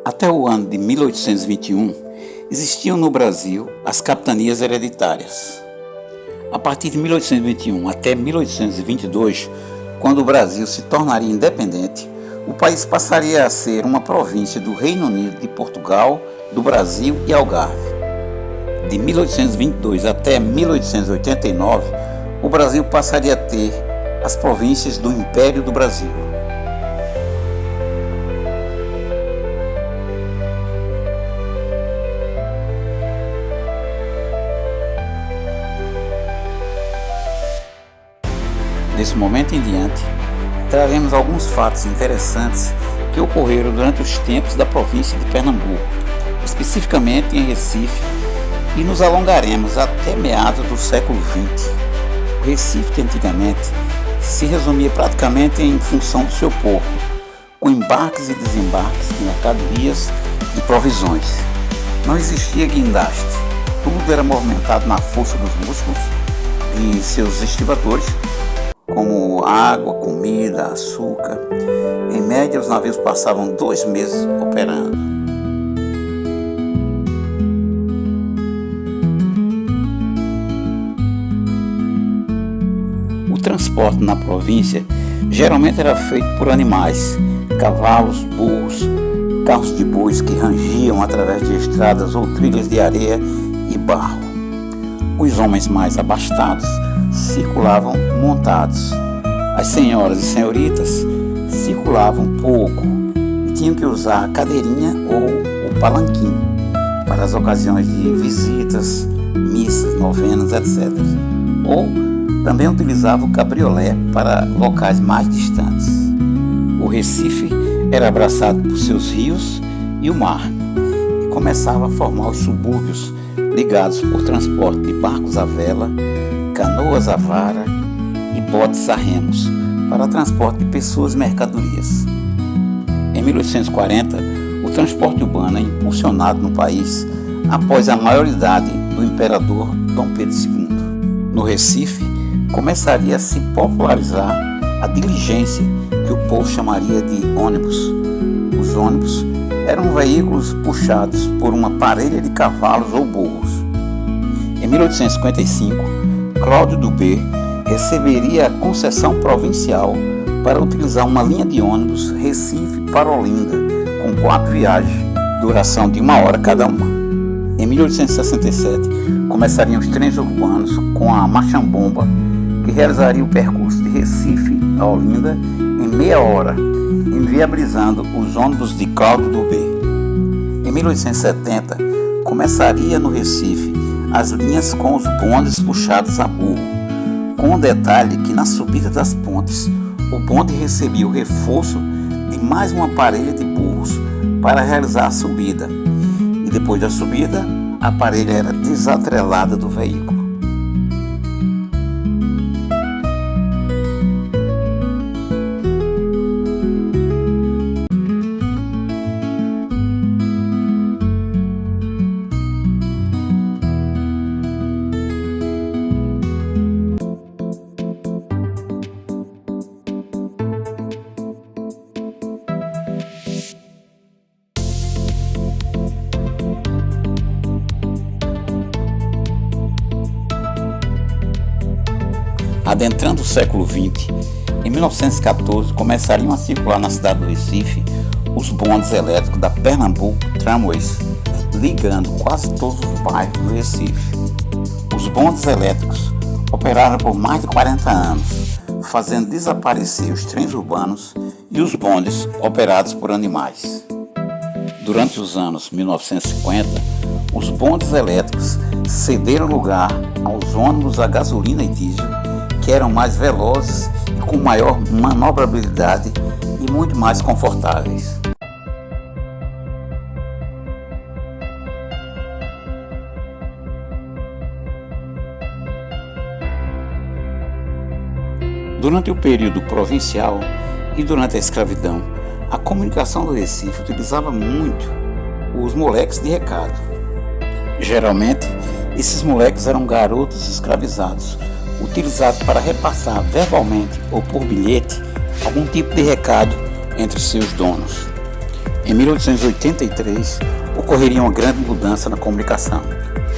Até o ano de 1821, existiam no Brasil as capitanias hereditárias. A partir de 1821 até 1822, quando o Brasil se tornaria independente, o país passaria a ser uma província do Reino Unido de Portugal, do Brasil e Algarve. De 1822 até 1889, o Brasil passaria a ter as províncias do Império do Brasil. Desse momento em diante, traremos alguns fatos interessantes que ocorreram durante os tempos da província de Pernambuco, especificamente em Recife, e nos alongaremos até meados do século XX. O Recife, que antigamente se resumia praticamente em função do seu porto, com embarques e desembarques de mercadorias e provisões. Não existia guindaste, tudo era movimentado na força dos músculos de seus estivadores, como água, comida, açúcar. Em média, os navios passavam 2 meses operando. O transporte na província geralmente era feito por animais, cavalos, burros, carros de bois que rangiam através de estradas ou trilhas de areia e barro. Os homens mais abastados circulavam montados. As senhoras e senhoritas circulavam pouco e tinham que usar a cadeirinha ou o palanquim para as ocasiões de visitas, missas, novenas, etc. Ou também utilizavam o cabriolé para locais mais distantes. O Recife era abraçado por seus rios e o mar, e começava a formar os subúrbios ligados por transporte de barcos à vela, canoas à vara e botes a remos para transporte de pessoas e mercadorias. Em 1840, o transporte urbano é impulsionado no país após a maioridade do imperador Dom Pedro II. No Recife, começaria a se popularizar a diligência, que o povo chamaria de ônibus. Os ônibus eram veículos puxados por uma parelha de cavalos ou burros. Em 1855, Cláudio do B receberia a concessão provincial para utilizar uma linha de ônibus Recife para Olinda, com 4 viagens, duração de 1 hora cada uma. Em 1867, começariam os trens urbanos com a marchambomba, que realizaria o percurso de Recife a Olinda em meia hora, inviabilizando os ônibus de Cláudio do B. Em 1870, começaria no Recife as linhas com os bondes puxados a burro, com o detalhe que na subida das pontes, o bonde recebia o reforço de mais uma parelha de burros para realizar a subida, e depois da subida, a parelha era desatrelada do veículo. Adentrando o século XX, em 1914 começariam a circular na cidade do Recife os bondes elétricos da Pernambuco Tramways, ligando quase todos os bairros do Recife. Os bondes elétricos operaram por mais de 40 anos, fazendo desaparecer os trens urbanos e os bondes operados por animais. Durante os anos 1950, os bondes elétricos cederam lugar aos ônibus a gasolina e diesel, que eram mais velozes e com maior manobrabilidade e muito mais confortáveis. Durante o período provincial e durante a escravidão, a comunicação do Recife utilizava muito os moleques de recado. Geralmente, esses moleques eram garotos escravizados, utilizados para repassar verbalmente ou por bilhete algum tipo de recado entre seus donos. Em 1883, ocorreria uma grande mudança na comunicação.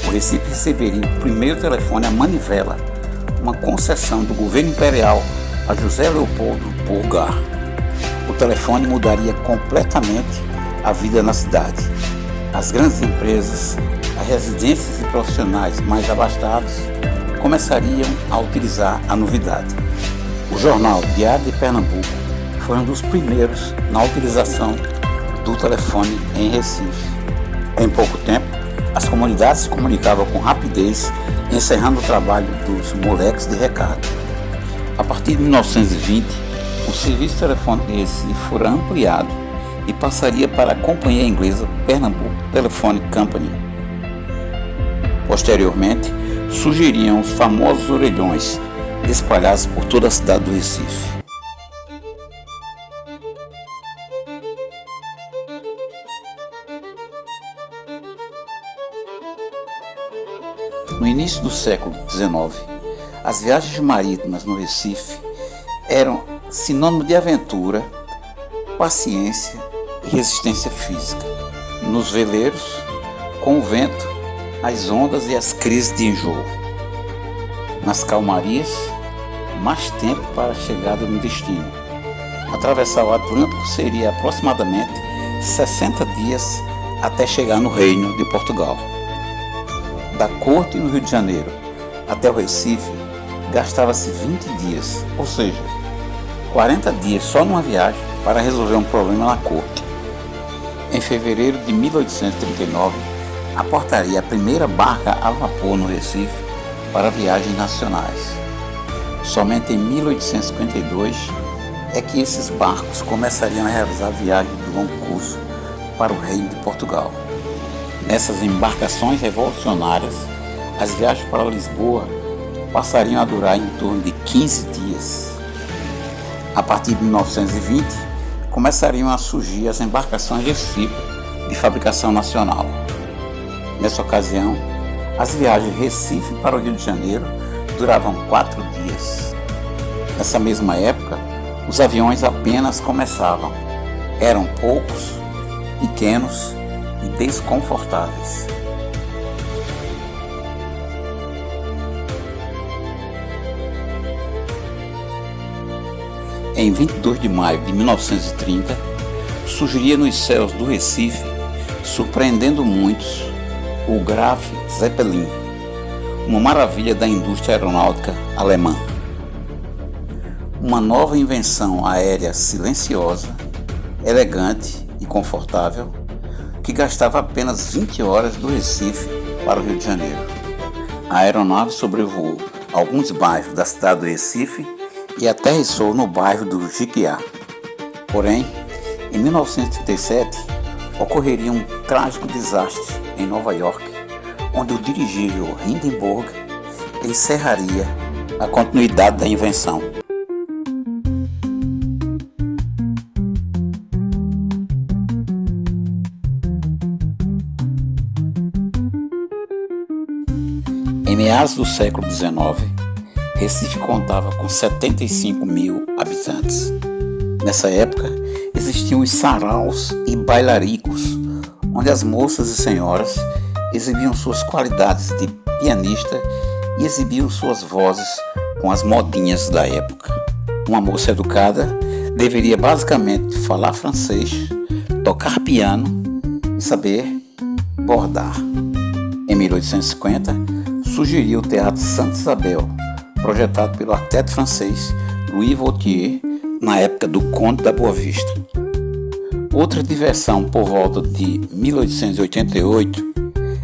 O Recife receberia o primeiro telefone à manivela, uma concessão do governo imperial a José Leopoldo Pulgar. O telefone mudaria completamente a vida na cidade. As grandes empresas, as residências e profissionais mais abastados começariam a utilizar a novidade. O jornal Diário de Pernambuco foi um dos primeiros na utilização do telefone em Recife. Em pouco tempo, as comunidades se comunicavam com rapidez, encerrando o trabalho dos moleques de recado. A partir de 1920, o serviço telefônico de Recife foi ampliado e passaria para a companhia inglesa Pernambuco Telephone Company. Posteriormente, surgiriam os famosos orelhões, espalhados por toda a cidade do Recife. No início do século XIX, as viagens marítimas no Recife eram sinônimo de aventura, paciência e resistência física. Nos veleiros, com o vento, as ondas e as crises de enjoo. Nas calmarias, mais tempo para a chegada no destino. Atravessar o Atlântico seria aproximadamente 60 dias até chegar no Reino de Portugal. Da Corte, no Rio de Janeiro, até o Recife, gastava-se 20 dias, ou seja, 40 dias só numa viagem para resolver um problema na Corte. Em fevereiro de 1839, aportaria a primeira barca a vapor no Recife para viagens nacionais. Somente em 1852 é que esses barcos começariam a realizar viagens de longo curso para o Reino de Portugal. Nessas embarcações revolucionárias, as viagens para Lisboa passariam a durar em torno de 15 dias. A partir de 1920, começariam a surgir as embarcações Recife de fabricação nacional. Nessa ocasião, as viagens de Recife para o Rio de Janeiro duravam 4 dias. Nessa mesma época, os aviões apenas começavam. Eram poucos, pequenos e desconfortáveis. Em 22 de maio de 1930, surgiria nos céus do Recife, surpreendendo muitos, o Graf Zeppelin, uma maravilha da indústria aeronáutica alemã. Uma nova invenção aérea silenciosa, elegante e confortável, que gastava apenas 20 horas do Recife para o Rio de Janeiro. A aeronave sobrevoou alguns bairros da cidade do Recife e aterrissou no bairro do Jiquiá. Porém, em 1937, ocorreria um trágico desastre em Nova York, onde o dirigível Hindenburg encerraria a continuidade da invenção. Em meados do século XIX, Recife contava com 75 mil habitantes. Nessa época, existiam os saraus e bailaricos, onde as moças e senhoras exibiam suas qualidades de pianista e exibiam suas vozes com as modinhas da época. Uma moça educada deveria basicamente falar francês, tocar piano e saber bordar. Em 1850, surgiria o Teatro Santa Isabel, projetado pelo arquiteto francês Louis Vautier, na época do Conde da Boa Vista. Outra diversão por volta de 1888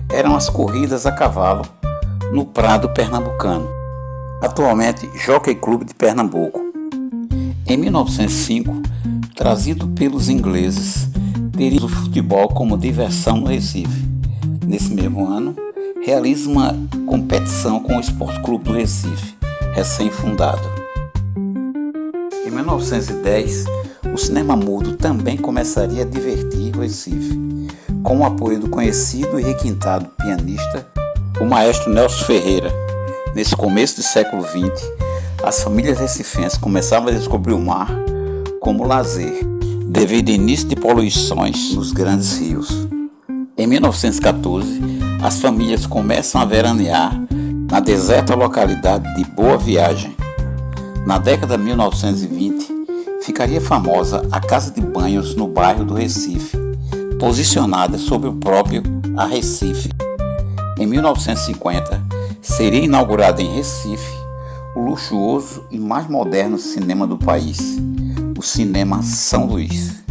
eram as corridas a cavalo no Prado Pernambucano, atualmente Jockey Club de Pernambuco. Em 1905, trazido pelos ingleses, teria o futebol como diversão no Recife. Nesse mesmo ano, realiza uma competição com o Esporte Clube do Recife, recém-fundado. Em 1910, o cinema mudo também começaria a divertir o Recife, com o apoio do conhecido e requintado pianista, o maestro Nelson Ferreira. Nesse começo do século XX, as famílias recifenses começavam a descobrir o mar como lazer, devido ao início de poluições nos grandes rios. Em 1914, as famílias começam a veranear na deserta localidade de Boa Viagem. Na década de 1920, ficaria famosa a casa de banhos no bairro do Recife, posicionada sobre o próprio Arrecife. Em 1950, seria inaugurado em Recife o luxuoso e mais moderno cinema do país, o Cinema São Luís.